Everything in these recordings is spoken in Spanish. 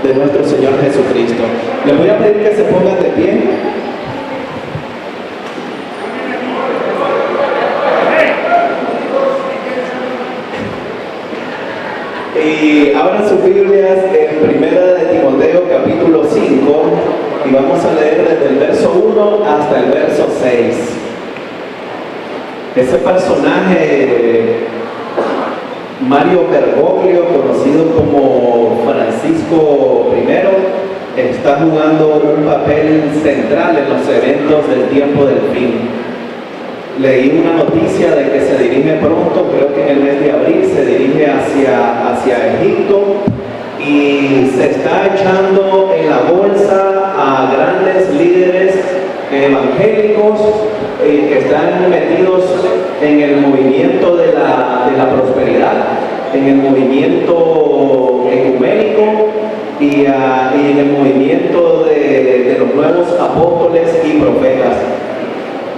de nuestro Señor Jesucristo. Les voy a pedir que se pongan de pie. Y abran sus Biblias en Primera de Timoteo capítulo 5 y vamos a leer desde el verso 1 hasta el verso 6. Ese personaje, Mario Bergoglio, conocido como Francisco I, está jugando un papel central en los eventos del tiempo del fin. Leí una noticia de que se dirige pronto, creo que en el mes de abril, se dirige hacia Egipto y se está echando en la bolsa a grandes líderes evangélicos que están metidos en el movimiento de la prosperidad, en el movimiento ecuménico y en el movimiento de los nuevos apóstoles y profetas.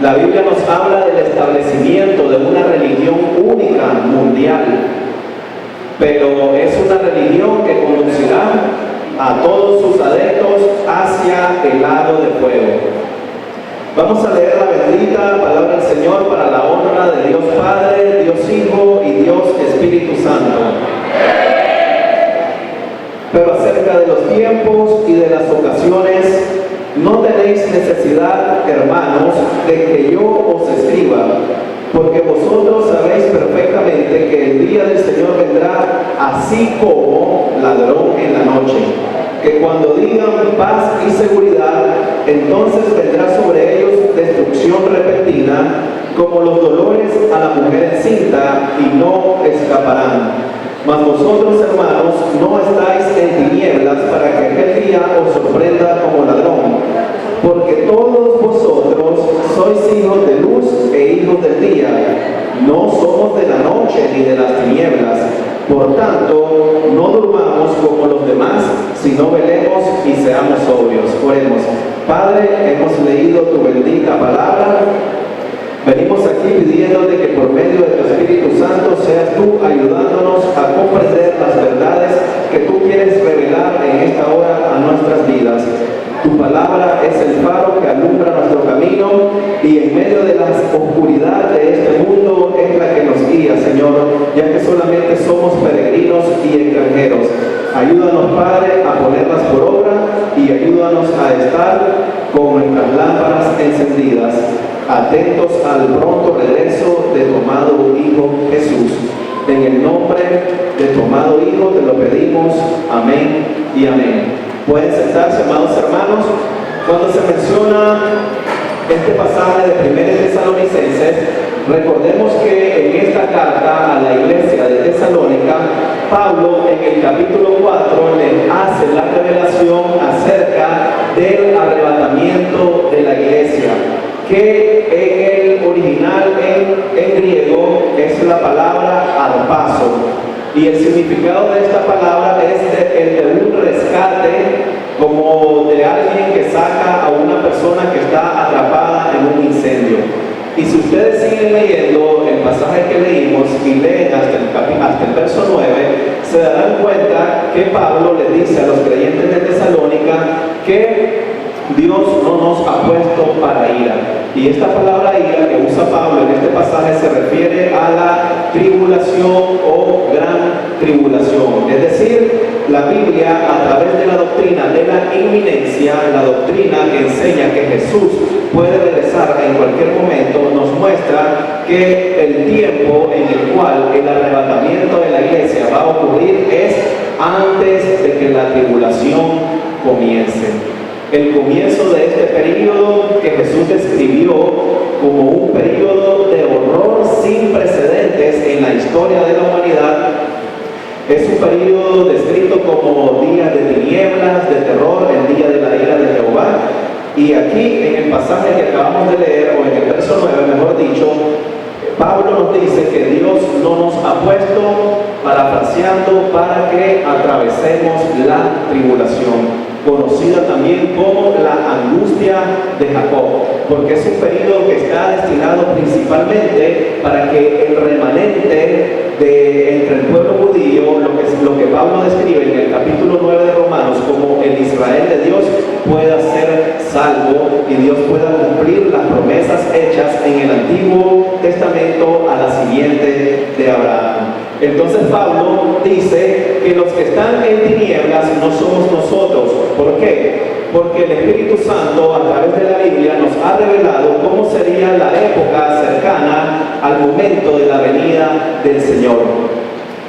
La Biblia nos habla del establecimiento de una religión única mundial, pero es una religión que conducirá a todos sus adeptos hacia el lago de fuego. Vamos a leer la bendita palabra del Señor para la honra de Dios Padre, Dios Hijo y Dios Espíritu Santo. Pero acerca de los tiempos y de las ocasiones, no tenéis necesidad, hermanos, de que yo os escriba, porque vosotros sabéis perfectamente que el día del Señor vendrá así como ladrón en la noche, que cuando digan paz y seguridad, entonces vendrá sobre ellos destrucción repentina, como los dolores a la mujer encinta, y no escaparán. Mas vosotros, hermanos, no estáis en tinieblas para que aquel día os sorprenda como ladrón, porque todos vosotros sois hijos de luz e hijos del día, no somos de la noche ni de las tinieblas. Por tanto, no durmamos como los demás, sino velemos y seamos sobrios. Oremos. Padre, hemos leído tu bendita palabra. Venimos aquí pidiéndote que por medio de tu Espíritu Santo seas tú ayudándonos a comprender las verdades que tú quieres revelar en esta hora a nuestras vidas. Tu palabra es el faro que alumbra nuestro camino y en medio de la oscuridad de este mundo es la que nos guía, Señor, ya que solamente somos peregrinos y extranjeros. Ayúdanos, Padre, a ponerlas por obra y ayúdanos a estar con nuestras lámparas encendidas, atentos al pronto regreso de tu amado Hijo Jesús. En el nombre de tu amado Hijo te lo pedimos. Amén y amén. Pueden sentarse, amados hermanos. Cuando se menciona este pasaje de 1 Tesalonicenses, recordemos que en esta carta a la iglesia de Tesalónica, Pablo en el capítulo 4 le hace la revelación acerca del arrebatamiento de la iglesia, que en el original en griego es la palabra arpazo, y el significado de esta palabra es el de un rescate, como de alguien que saca a una persona que está atrapada en un incendio. Y si ustedes siguen leyendo el pasaje que leímos y leen hasta el verso 9, se darán cuenta que Pablo le dice a los creyentes de Tesalónica que Dios no nos ha puesto para ira. Y esta palabra ira que usa Pablo en este pasaje se refiere a la tribulación o gran tribulación. Es decir, la Biblia, a través de la doctrina de la inminencia, la doctrina que enseña que Jesús puede regresar en cualquier momento, nos muestra que el tiempo en el cual el arrebatamiento de la iglesia va a ocurrir es antes de que la tribulación comience. El comienzo de este periodo que Jesús describió como un periodo de horror sin precedentes en la historia de la humanidad es un periodo descrito como días de tinieblas, de terror, el día de la ira de Jehová. Y aquí en el pasaje que acabamos de leer, o en el verso 9 mejor dicho, Pablo nos dice que Dios no nos ha puesto, parafraseando, para que atravesemos la tribulación, conocida también como la angustia de Jacob, porque es un periodo que está destinado principalmente para que el remanente entre el pueblo judío, lo que Pablo describe en el capítulo 9 de Romanos, Dios pueda ser salvo y Dios pueda cumplir las promesas hechas en el Antiguo Testamento a la simiente de Abraham. Entonces Pablo dice que los que están en tinieblas no somos nosotros. ¿Por qué? Porque el Espíritu Santo a través de la Biblia nos ha revelado cómo sería la época cercana al momento de la venida del Señor,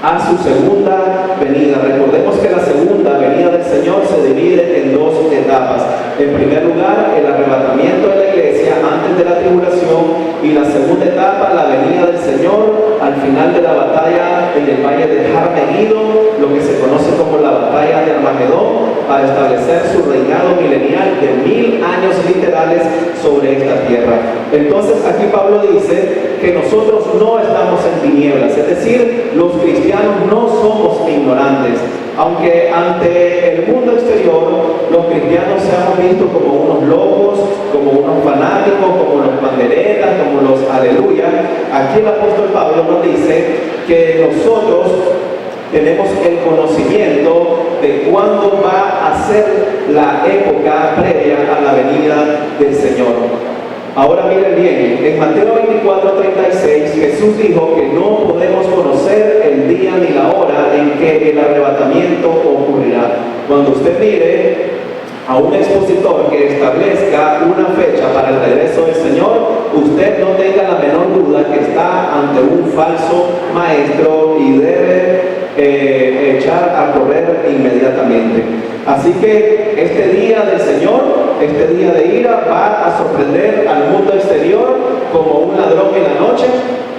a su segunda venida. Recordemos que la segunda venida del Señor se divide en dos etapas. En primer lugar, el arrebatamiento de la iglesia antes de la tribulación, y la segunda etapa, la venida del Señor al final de la batalla en el valle de Armagedón, lo que se conoce como la batalla de Armagedón, para establecer su reinado milenial de 1000 años literales sobre esta tierra. Entonces aquí Pablo dice que nosotros no estamos en tinieblas, es decir, los cristianos no somos ignorantes. Aunque ante el mundo exterior los cristianos seamos vistos como unos locos, como unos fanáticos, como los panderetas, como los aleluya, aquí el apóstol Pablo nos dice que nosotros tenemos el conocimiento de cuándo va a ser la época previa a la venida del Señor. Ahora miren bien, en Mateo 24:36 Jesús dijo que no podemos conocer el día ni la hora en que el arrebatamiento ocurrirá. Cuando usted mire a un expositor que establezca una fecha para el regreso del Señor, usted no tenga la menor duda que está ante un falso maestro y debe echar a correr inmediatamente. Así que este día del Señor, este día de ira, va a sorprender al mundo exterior como un ladrón en la noche.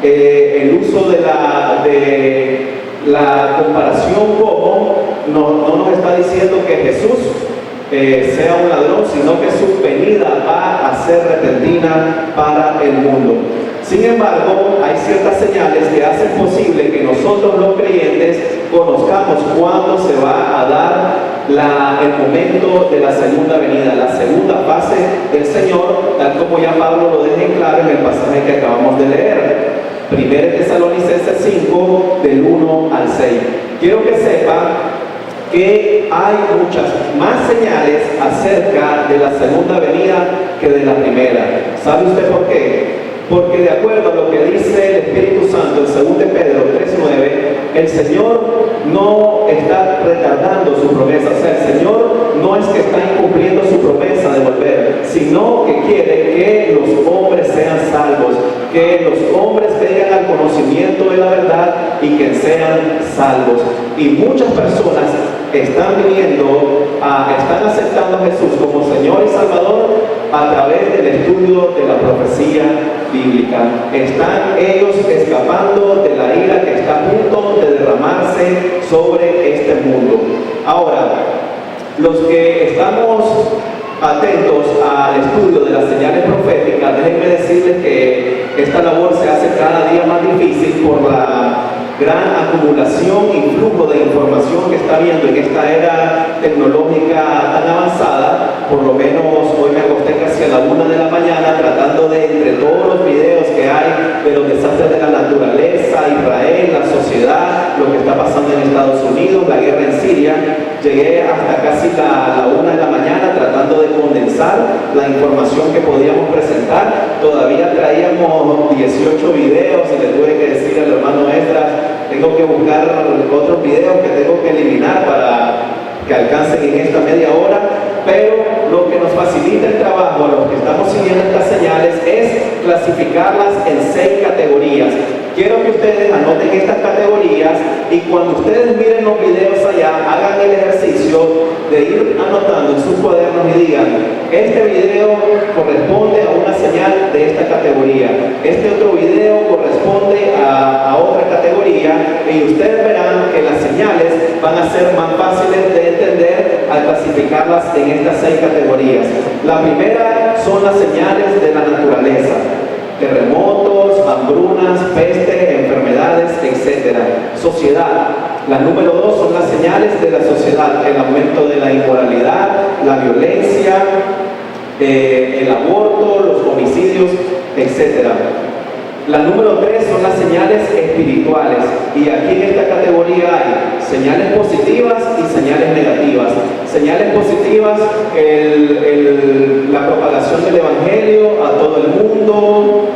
El uso de la comparación como no nos está diciendo que Jesús sea un ladrón, sino que su venida va a ser repentina para el mundo. Sin embargo, hay ciertas señales que hacen posible que nosotros los creyentes conozcamos cuándo se va a dar el momento de la segunda venida, la segunda fase del Señor, tal como ya Pablo lo deja en claro en el pasaje que acabamos de leer. 1 Tesalonicenses 5, del 1 al 6. Quiero que sepa que hay muchas más señales acerca de la segunda venida que de la primera. ¿Sabe usted por qué? Porque de acuerdo a lo que dice el Espíritu Santo en 2 Pedro 3:9, el Señor no está retardando su promesa. O sea, el Señor no es que está incumpliendo su promesa de volver, sino que quiere que los hombres sean salvos, que los hombres vengan al conocimiento de la verdad y que sean salvos. Y muchas personas están están aceptando a Jesús como Señor y Salvador a través del estudio de la profecía bíblica. Están ellos escapando de la ira que está a punto de derramarse sobre este mundo. Ahora, los que estamos atentos al estudio de las señales proféticas, déjenme decirles que esta labor se hace cada día más difícil por la gran acumulación y flujo de información que está habiendo en esta era tecnológica tan avanzada. Por lo menos hoy me acosté casi a la 1 de la mañana tratando de, entre todos los videos que hay de los desastres de la naturaleza, Israel, la sociedad, lo que está pasando en Estados Unidos, la guerra en Siria, llegué hasta casi la 1 de la mañana tratando de condensar la información que podíamos presentar. Todavía traíamos 18 videos y le tuve que decir al hermano Esdras, tengo que buscar otros videos que tengo que eliminar para que alcancen en esta media hora, pero lo que nos facilita el trabajo a los que estamos siguiendo estas señales es clasificarlas en 6 categorías. Quiero que ustedes anoten estas categorías y cuando ustedes miren los videos allá, hagan el ejercicio de ir anotando en sus cuadernos y digan, este video corresponde a una señal de esta categoría, este otro video corresponde a otra categoría, y ustedes verán que las señales van a ser más fáciles de entender al clasificarlas en estas 6 categorías. La primera son las señales de la naturaleza: terremotos, hambrunas, peste, enfermedades, etc. Sociedad. La número 2 son las señales de la sociedad: el aumento de la inmoralidad, la violencia, el aborto, los homicidios, etc. La número 3 son las señales espirituales, y aquí en esta categoría hay señales positivas y señales negativas. Señales positivas, la propagación del Evangelio a todo el mundo,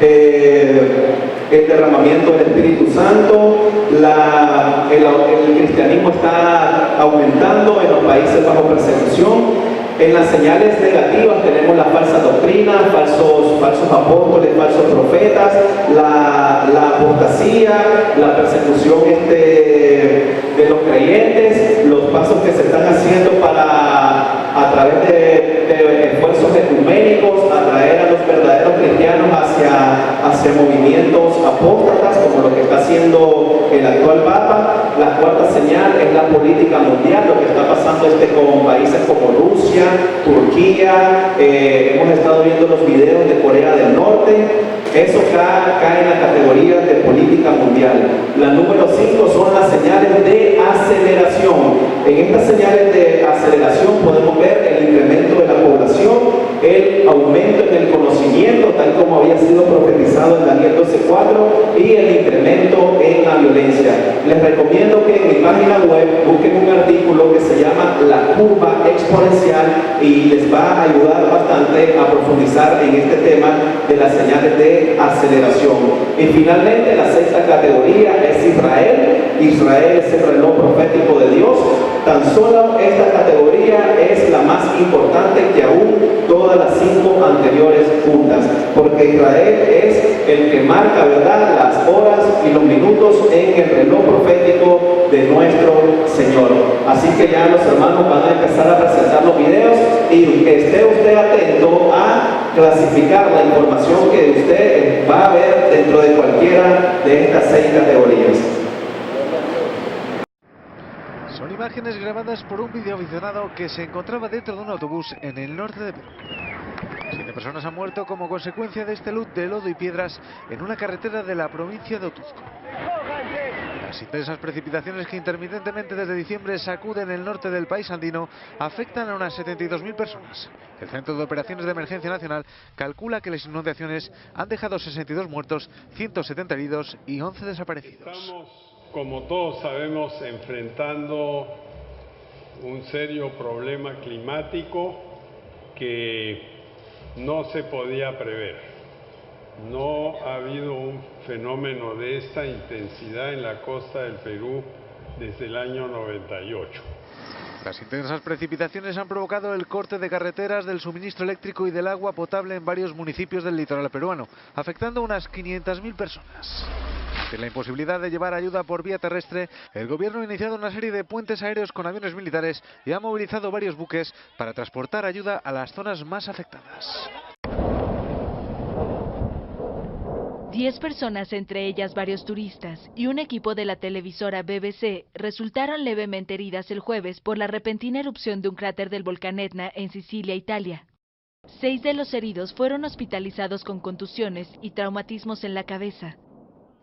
el derramamiento del Espíritu Santo, el cristianismo está aumentando en los países bajo persecución. En las señales negativas tenemos la falsa doctrina, falsos apóstoles, falsos profetas, la apostasía, la persecución de los creyentes, los pasos que se están haciendo a través de esfuerzos ecuménicos, atraer a los verdaderos cristianos hacia movimientos apóstatas, como lo que está haciendo el actual Papa. La cuarta señal es la política mundial, lo que está pasando con países como Rusia, Turquía, hemos estado viendo los videos de Corea del Norte. Eso cae en la categoría de política mundial. La número 5 son las señales de aceleración. En estas señales de aceleración podemos ver el incremento de la población, el aumento en el conocimiento, tal como había sido profetizado en Daniel 12:4, y el incremento en la violencia. Les recomiendo que en mi página web busquen un artículo que se llama La curva exponencial y les va a ayudar bastante a profundizar en este tema de las señales de aceleración. Y finalmente, la sexta categoría es Israel. Israel es el reloj profético de Dios. Tan solo esta categoría es la más importante que aún todas las 5 anteriores juntas, porque Israel es el que marca, ¿verdad?, las horas y los minutos en el reloj profético de nuestro Señor. Así que ya los hermanos van a empezar a presentar los videos y esté usted atento a clasificar la información que usted va a ver dentro de cualquiera de estas 6 categorías. Son imágenes grabadas por un videoaficionado que se encontraba dentro de un autobús en el norte de Perú. 7 personas han muerto como consecuencia de este luz de lodo y piedras en una carretera de la provincia de Otuzco. Las intensas precipitaciones que intermitentemente desde diciembre sacuden el norte del país andino afectan a unas 72.000 personas. El Centro de Operaciones de Emergencia Nacional calcula que las inundaciones han dejado 62 muertos, 170 heridos y 11 desaparecidos. Estamos, como todos sabemos, enfrentando un serio problema climático que no se podía prever. No ha habido un fenómeno de esta intensidad en la costa del Perú desde el año 98. Las intensas precipitaciones han provocado el corte de carreteras, del suministro eléctrico y del agua potable en varios municipios del litoral peruano, afectando a unas 500.000 personas. Ante la imposibilidad de llevar ayuda por vía terrestre, el gobierno ha iniciado una serie de puentes aéreos con aviones militares y ha movilizado varios buques para transportar ayuda a las zonas más afectadas. 10 personas, entre ellas varios turistas, y un equipo de la televisora BBC resultaron levemente heridas el jueves por la repentina erupción de un cráter del volcán Etna en Sicilia, Italia. 6 de los heridos fueron hospitalizados con contusiones y traumatismos en la cabeza.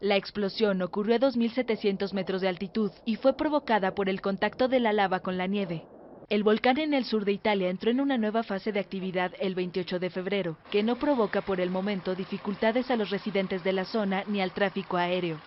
La explosión ocurrió a 2.700 metros de altitud y fue provocada por el contacto de la lava con la nieve. El volcán en el sur de Italia entró en una nueva fase de actividad el 28 de febrero, que no provoca por el momento dificultades a los residentes de la zona ni al tráfico aéreo.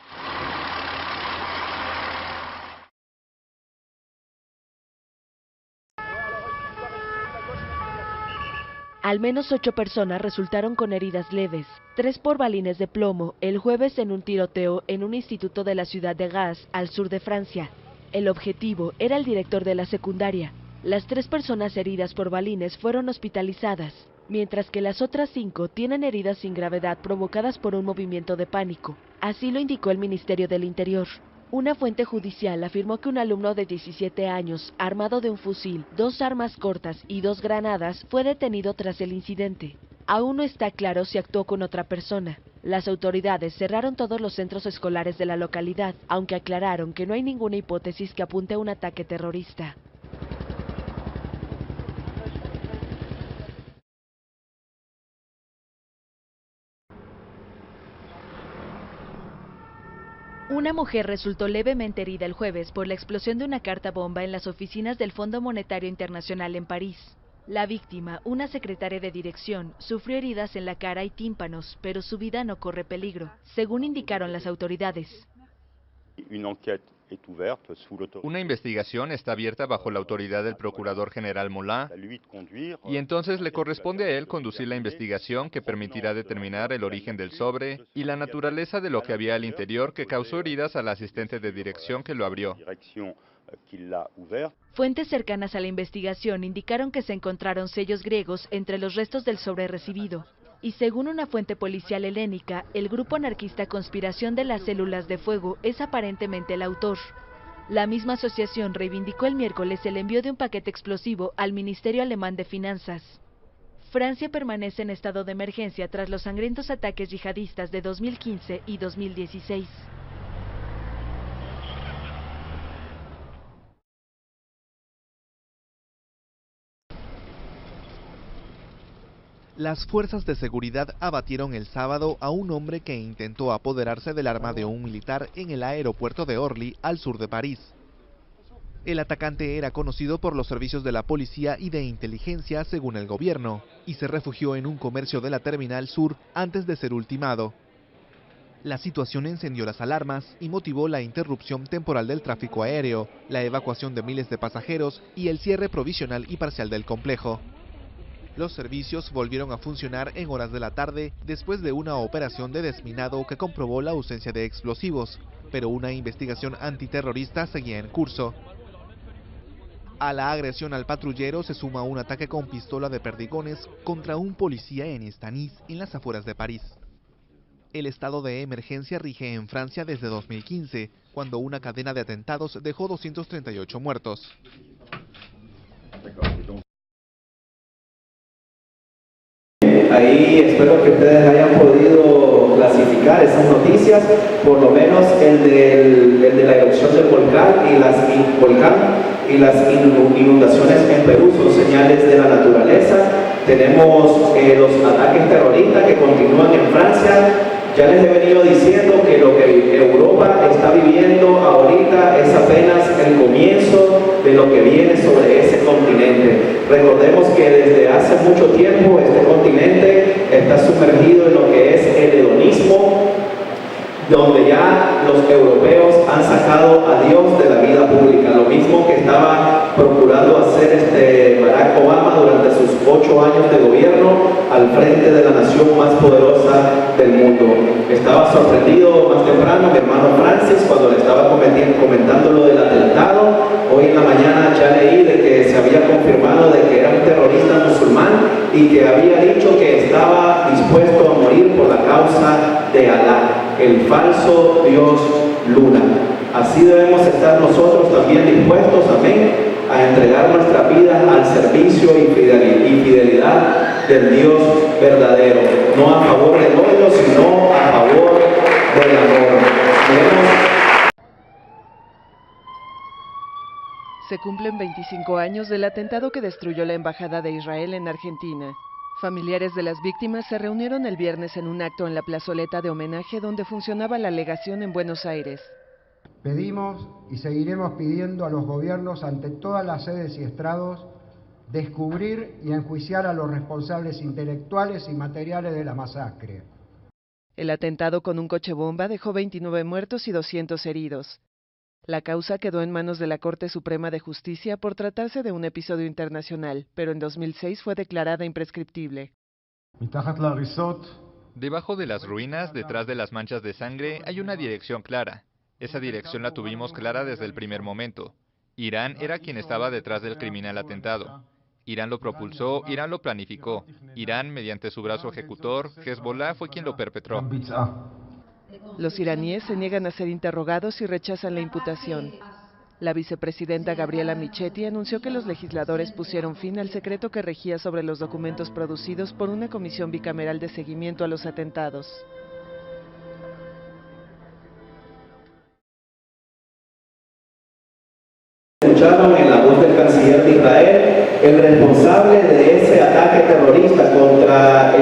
Al menos 8 personas resultaron con heridas leves, 3 por balines de plomo, el jueves en un tiroteo en un instituto de la ciudad de Gas, al sur de Francia. El objetivo era el director de la secundaria. Las 3 personas heridas por balines fueron hospitalizadas, mientras que las otras 5 tienen heridas sin gravedad provocadas por un movimiento de pánico. Así lo indicó el Ministerio del Interior. Una fuente judicial afirmó que un alumno de 17 años, armado de un fusil, 2 armas cortas y 2 granadas, fue detenido tras el incidente. Aún no está claro si actuó con otra persona. Las autoridades cerraron todos los centros escolares de la localidad, aunque aclararon que no hay ninguna hipótesis que apunte a un ataque terrorista. Una mujer resultó levemente herida el jueves por la explosión de una carta bomba en las oficinas del Fondo Monetario Internacional en París. La víctima, una secretaria de dirección, sufrió heridas en la cara y tímpanos, pero su vida no corre peligro, según indicaron las autoridades. Une enquête Una investigación está abierta bajo la autoridad del Procurador General Mollah y entonces le corresponde a él conducir la investigación que permitirá determinar el origen del sobre y la naturaleza de lo que había al interior que causó heridas al asistente de dirección que lo abrió. Fuentes cercanas a la investigación indicaron que se encontraron sellos griegos entre los restos del sobre recibido. Y según una fuente policial helénica, el grupo anarquista Conspiración de las Células de Fuego es aparentemente el autor. La misma asociación reivindicó el miércoles el envío de un paquete explosivo al Ministerio Alemán de Finanzas. Francia permanece en estado de emergencia tras los sangrientos ataques yihadistas de 2015 y 2016. Las fuerzas de seguridad abatieron el sábado a un hombre que intentó apoderarse del arma de un militar en el aeropuerto de Orly, al sur de París. El atacante era conocido por los servicios de la policía y de inteligencia, según el gobierno, y se refugió en un comercio de la Terminal Sur antes de ser ultimado. La situación encendió las alarmas y motivó la interrupción temporal del tráfico aéreo, la evacuación de miles de pasajeros y el cierre provisional y parcial del complejo. Los servicios volvieron a funcionar en horas de la tarde después de una operación de desminado que comprobó la ausencia de explosivos, pero una investigación antiterrorista seguía en curso. A la agresión al patrullero se suma un ataque con pistola de perdigones contra un policía en Estanis, en las afueras de París. El estado de emergencia rige en Francia desde 2015, cuando una cadena de atentados dejó 238 muertos. Ahí espero que ustedes hayan podido clasificar esas noticias, por lo menos el de la erupción del volcán y las inundaciones en Perú son señales de la naturaleza. Tenemos los ataques terroristas que continúan en Francia. Ya les he venido diciendo que lo que Europa está viviendo ahorita es apenas el comienzo de lo que viene sobre ese continente. Recordemos que desde hace mucho tiempo este continente está sumergido en lo que es el hedonismo, donde ya los europeos han sacado a Dios de la vida pública, lo mismo que estaba procurando hacer Barack Obama durante sus 8 años de gobierno al frente de la nación más poderosa del mundo. Estaba sorprendido más temprano mi hermano Francis cuando le estaba comentando lo del atentado. Hoy en la mañana ya leí de que se había confirmado de que era un terrorista musulmán y que había dicho que estaba dispuesto a morir por la causa de Alá, el falso Dios Luna. Así debemos estar nosotros también dispuestos, amén, a entregar nuestra vida al servicio y fidelidad del Dios verdadero, no a favor del odio, sino a favor del amor. Se cumplen 25 años del atentado que destruyó la Embajada de Israel en Argentina. Familiares de las víctimas se reunieron el viernes en un acto en la plazoleta de homenaje donde funcionaba la legación en Buenos Aires. Pedimos y seguiremos pidiendo a los gobiernos ante todas las sedes y estrados descubrir y enjuiciar a los responsables intelectuales y materiales de la masacre. El atentado con un coche bomba dejó 29 muertos y 200 heridos. La causa quedó en manos de la Corte Suprema de Justicia por tratarse de un episodio internacional, pero en 2006 fue declarada imprescriptible. Debajo de las ruinas, detrás de las manchas de sangre, hay una dirección clara. Esa dirección la tuvimos clara desde el primer momento. Irán era quien estaba detrás del criminal atentado. Irán lo propulsó, Irán lo planificó. Irán, mediante su brazo ejecutor, Hezbollah, fue quien lo perpetró. Los iraníes se niegan a ser interrogados y rechazan la imputación. La vicepresidenta Gabriela Michetti anunció que los legisladores pusieron fin al secreto que regía sobre los documentos producidos por una comisión bicameral de seguimiento a los atentados. Escucharon en la voz del canciller de Israel, el responsable de ese ataque terrorista contra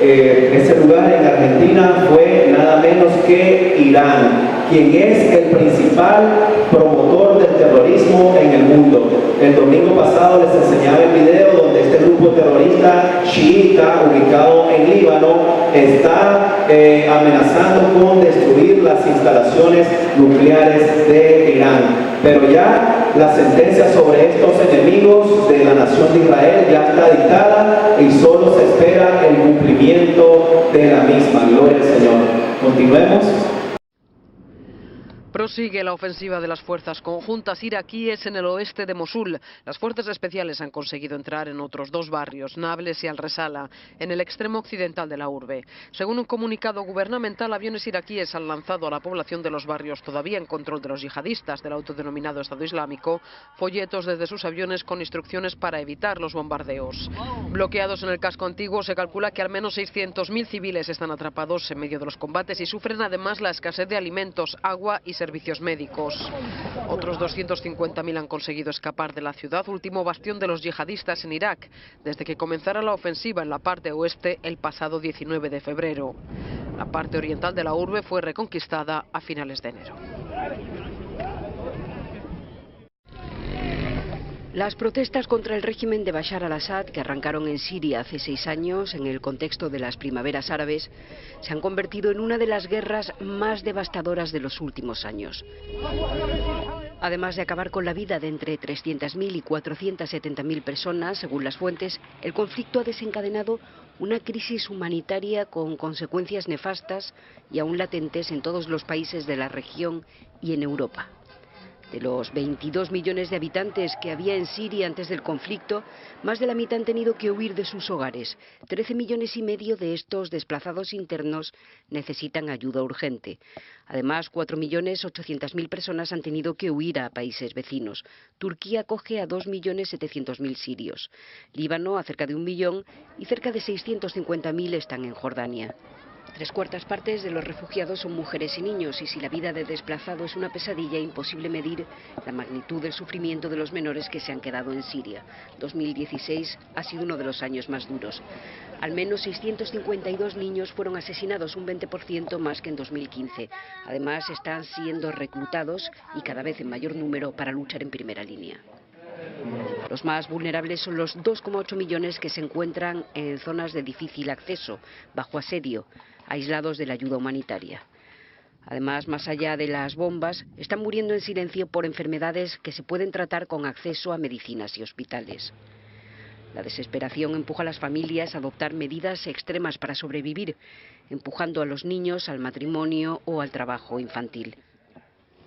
ese lugar en Argentina fue nada menos que Irán, quien es el principal promotor del terrorismo en el mundo. El domingo pasado les enseñaba el video donde este grupo grupo terrorista chiita ubicado en Líbano está amenazando con destruir las instalaciones nucleares de Irán. Pero ya la sentencia sobre estos enemigos de la nación de Israel ya está dictada y solo se espera el cumplimiento de la misma. Gloria al Señor. Continuemos. Prosigue la ofensiva de las fuerzas conjuntas iraquíes en el oeste de Mosul. Las fuerzas especiales han conseguido entrar en otros dos barrios, Nablus y Al-Resala, en el extremo occidental de la urbe. Según un comunicado gubernamental, aviones iraquíes han lanzado a la población de los barrios todavía en control de los yihadistas del autodenominado Estado Islámico folletos desde sus aviones con instrucciones para evitar los bombardeos. Bloqueados en el casco antiguo, se calcula que al menos 600.000 civiles están atrapados en medio de los combates y sufren además la escasez de alimentos, agua y servicios médicos. Otros 250.000 han conseguido escapar de la ciudad, último bastión de los yihadistas en Irak, desde que comenzara la ofensiva en la parte oeste el pasado 19 de febrero. La parte oriental de la urbe fue reconquistada a finales de enero. Las protestas contra el régimen de Bashar al-Assad, que arrancaron en Siria hace 6 años en el contexto de las primaveras árabes, se han convertido en una de las guerras más devastadoras de los últimos años. Además de acabar con la vida de entre 300.000 y 470.000 personas, según las fuentes, el conflicto ha desencadenado una crisis humanitaria con consecuencias nefastas y aún latentes en todos los países de la región y en Europa. De los 22 millones de habitantes que había en Siria antes del conflicto, más de la mitad han tenido que huir de sus hogares. 13,5 millones de estos desplazados internos necesitan ayuda urgente. Además, 4.800.000 personas han tenido que huir a países vecinos. Turquía acoge a 2.700.000 sirios. Líbano a cerca de 1 millón y cerca de 650.000 están en Jordania. 3/4 partes de los refugiados son mujeres y niños, y si la vida de desplazado es una pesadilla, imposible medir la magnitud del sufrimiento de los menores que se han quedado en Siria. 2016 ha sido uno de los años más duros. Al menos 652 niños fueron asesinados, un 20% más que en 2015. Además, están siendo reclutados, y cada vez en mayor número, para luchar en primera línea. Los más vulnerables son los 2,8 millones que se encuentran en zonas de difícil acceso, bajo asedio, aislados de la ayuda humanitaria. Además, más allá de las bombas, están muriendo en silencio por enfermedades que se pueden tratar con acceso a medicinas y hospitales. La desesperación empuja a las familias a adoptar medidas extremas para sobrevivir, empujando a los niños al matrimonio o al trabajo infantil.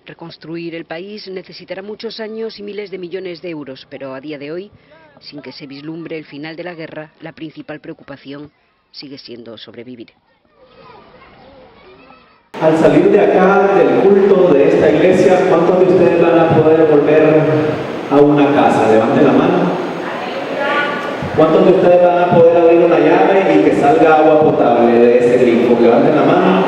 Reconstruir el país necesitará muchos años y miles de millones de euros, pero a día de hoy, sin que se vislumbre el final de la guerra, la principal preocupación sigue siendo sobrevivir. Al salir de acá, del culto de esta iglesia, ¿cuántos de ustedes van a poder volver a una casa? Levanten la mano. ¿Cuántos de ustedes van a poder abrir una llave y que salga agua potable de ese grifo? Levanten la mano.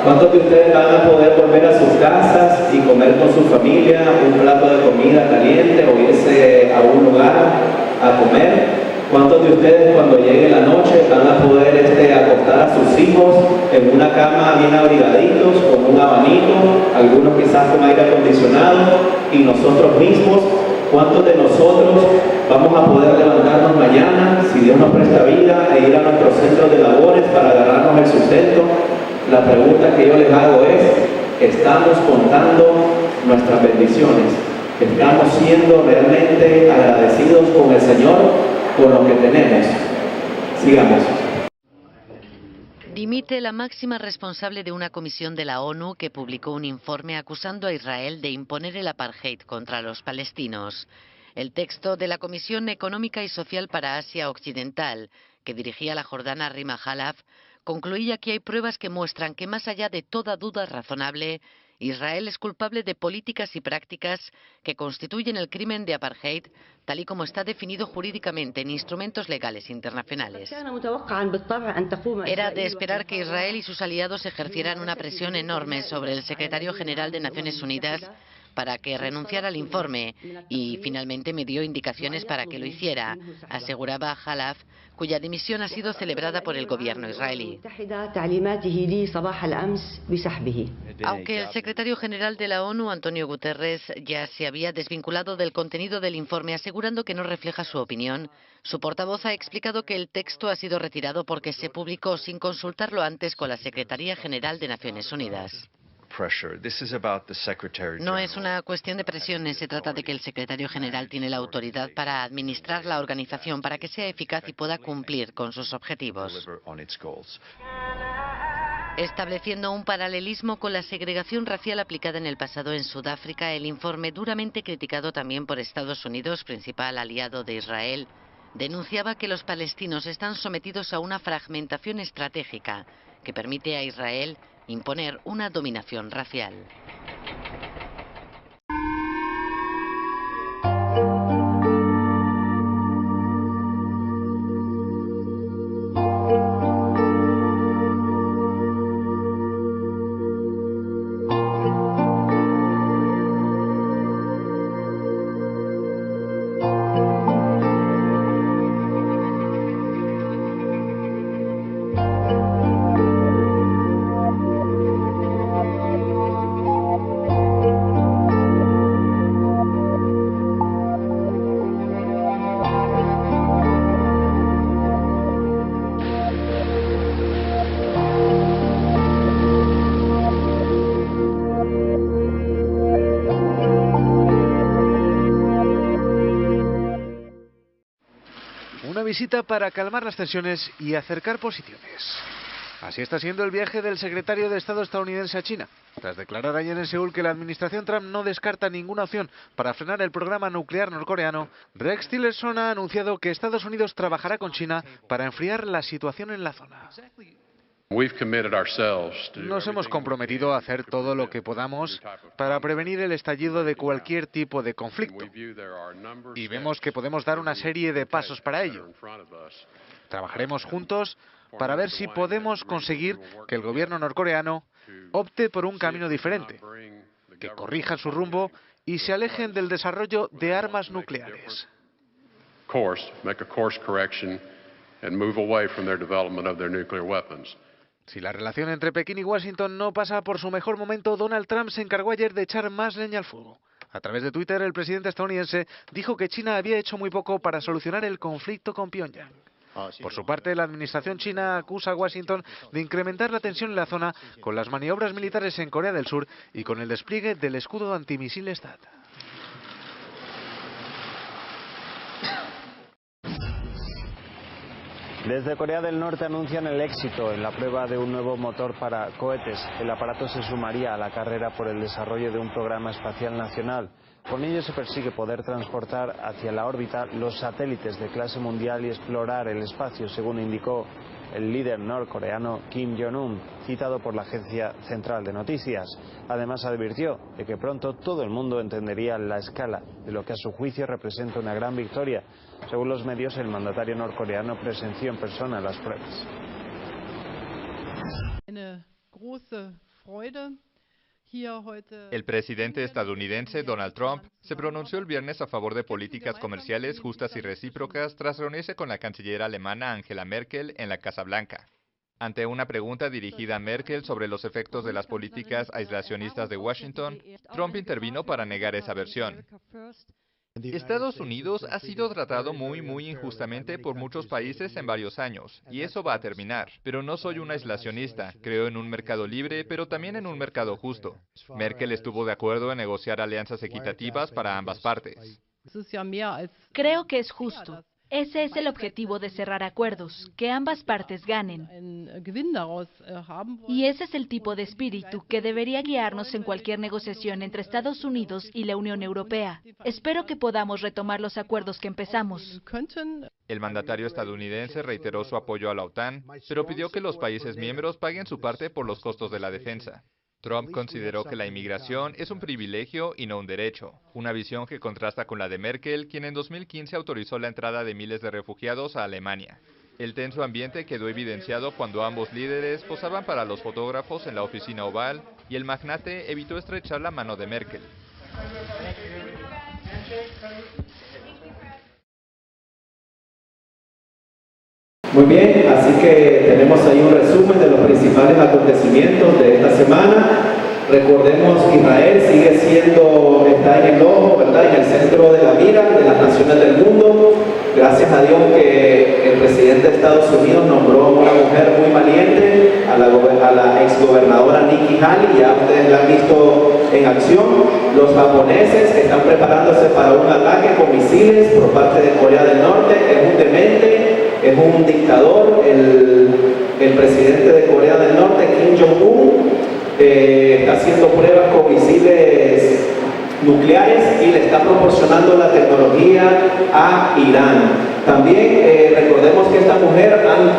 ¿Cuántos de ustedes van a poder volver a sus casas y comer con su familia un plato de comida caliente o irse a un lugar a comer? ¿Cuántos de ustedes cuando llegue la noche van a poder acostar a sus hijos en una cama bien abrigaditos, con un abanico, algunos quizás con aire acondicionado, y nosotros mismos? ¿Cuántos de nosotros vamos a poder levantarnos mañana, si Dios nos presta vida, e ir a nuestros centros de labores para agarrarnos el sustento? La pregunta que yo les hago es, ¿estamos contando nuestras bendiciones? ¿Estamos siendo realmente agradecidos con el Señor por lo que tenemos? Sigamos. Dimite la máxima responsable de una comisión de la ONU que publicó un informe acusando a Israel de imponer el apartheid contra los palestinos. El texto de la Comisión Económica y Social para Asia Occidental, que dirigía la jordana Rima Khalaf, concluía que hay pruebas que muestran que, más allá de toda duda razonable, Israel es culpable de políticas y prácticas que constituyen el crimen de apartheid, tal y como está definido jurídicamente en instrumentos legales internacionales. Era de esperar que Israel y sus aliados ejercieran una presión enorme sobre el secretario general de Naciones Unidas para que renunciara al informe y finalmente me dio indicaciones para que lo hiciera, aseguraba Khalaf, cuya dimisión ha sido celebrada por el gobierno israelí. Aunque el secretario general de la ONU, Antonio Guterres, ya se había desvinculado del contenido del informe asegurando que no refleja su opinión, su portavoz ha explicado que el texto ha sido retirado porque se publicó sin consultarlo antes con la Secretaría General de Naciones Unidas. No es una cuestión de presiones, se trata de que el secretario general tiene la autoridad para administrar la organización para que sea eficaz y pueda cumplir con sus objetivos. Estableciendo un paralelismo con la segregación racial aplicada en el pasado en Sudáfrica, el informe, duramente criticado también por Estados Unidos, principal aliado de Israel, denunciaba que los palestinos están sometidos a una fragmentación estratégica que permite a Israel imponer una dominación racial. Una visita para calmar las tensiones y acercar posiciones. Así está siendo el viaje del secretario de Estado estadounidense a China. Tras declarar ayer en Seúl que la administración Trump no descarta ninguna opción para frenar el programa nuclear norcoreano, Rex Tillerson ha anunciado que Estados Unidos trabajará con China para enfriar la situación en la zona. Nos hemos comprometido a hacer todo lo que podamos para prevenir el estallido de cualquier tipo de conflicto. Y vemos que podemos dar una serie de pasos para ello. Trabajaremos juntos para ver si podemos conseguir que el gobierno norcoreano opte por un camino diferente, que corrijan su rumbo y se alejen del desarrollo de armas nucleares. Si la relación entre Pekín y Washington no pasa por su mejor momento, Donald Trump se encargó ayer de echar más leña al fuego. A través de Twitter, el presidente estadounidense dijo que China había hecho muy poco para solucionar el conflicto con Pyongyang. Por su parte, la administración china acusa a Washington de incrementar la tensión en la zona con las maniobras militares en Corea del Sur y con el despliegue del escudo antimisiles THAAD. Desde Corea del Norte anuncian el éxito en la prueba de un nuevo motor para cohetes. El aparato se sumaría a la carrera por el desarrollo de un programa espacial nacional. Con ello se persigue poder transportar hacia la órbita los satélites de clase mundial y explorar el espacio, según indicó el líder norcoreano Kim Jong-un, citado por la agencia central de noticias. Además advirtió de que pronto todo el mundo entendería la escala de lo que a su juicio representa una gran victoria. Según los medios, el mandatario norcoreano presenció en persona las pruebas. El presidente estadounidense Donald Trump se pronunció el viernes a favor de políticas comerciales justas y recíprocas tras reunirse con la canciller alemana Angela Merkel en la Casa Blanca. Ante una pregunta dirigida a Merkel sobre los efectos de las políticas aislacionistas de Washington, Trump intervino para negar esa versión. Estados Unidos ha sido tratado muy injustamente por muchos países en varios años, y eso va a terminar. Pero no soy un aislacionista, creo en un mercado libre, pero también en un mercado justo. Merkel estuvo de acuerdo en negociar alianzas equitativas para ambas partes. Creo que es justo. Ese es el objetivo de cerrar acuerdos, que ambas partes ganen. Y ese es el tipo de espíritu que debería guiarnos en cualquier negociación entre Estados Unidos y la Unión Europea. Espero que podamos retomar los acuerdos que empezamos. El mandatario estadounidense reiteró su apoyo a la OTAN, pero pidió que los países miembros paguen su parte por los costos de la defensa. Trump consideró que la inmigración es un privilegio y no un derecho, una visión que contrasta con la de Merkel, quien en 2015 autorizó la entrada de miles de refugiados a Alemania. El tenso ambiente quedó evidenciado cuando ambos líderes posaban para los fotógrafos en la oficina oval y el magnate evitó estrechar la mano de Merkel. Muy bien, así que tenemos ahí un resumen de los principales acontecimientos de esta semana. Recordemos que Israel está en el ojo, ¿verdad?, en el centro de la mira de las naciones del mundo. Gracias a Dios que el presidente de Estados Unidos nombró a una mujer muy valiente, a la exgobernadora Nikki Haley. Ya ustedes la han visto en acción. Los japoneses están preparándose para un ataque con misiles por parte de Corea del Norte. Es un demente, es un dictador, el presidente de Corea del Norte, Kim Jong-un, está haciendo pruebas con misiles nucleares y le está proporcionando la tecnología a Irán. También recordemos que esta mujer,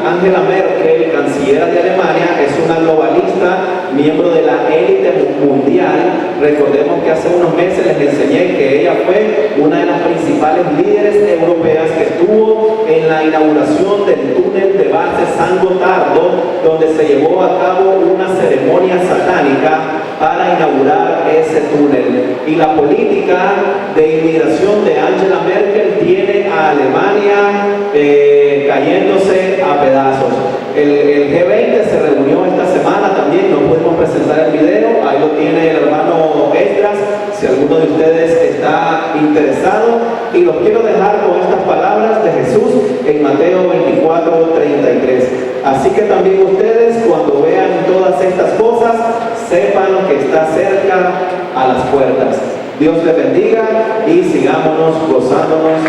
Angela Merkel, canciller de Alemania, es una globalista, miembro de la élite mundial. Recordemos que hace unos meses les enseñé que ella fue una de las principales líderes europeas que estuvo en la inauguración del túnel de base San Gotardo, donde se llevó a cabo una ceremonia satánica para inaugurar ese túnel. Y la política de inmigración de Angela Merkel tiene a Alemania cayéndose a pedazos. El G20 se reunió esta semana también, no pudimos presentar el video, ahí lo tiene el hermano Esdras, si alguno de ustedes está interesado. Y los quiero dejar con estas palabras de Jesús en Mateo 24:33. Así que también ustedes, cuando vean todas estas cosas, sepan que está cerca a las puertas. Dios les bendiga y sigámonos gozándonos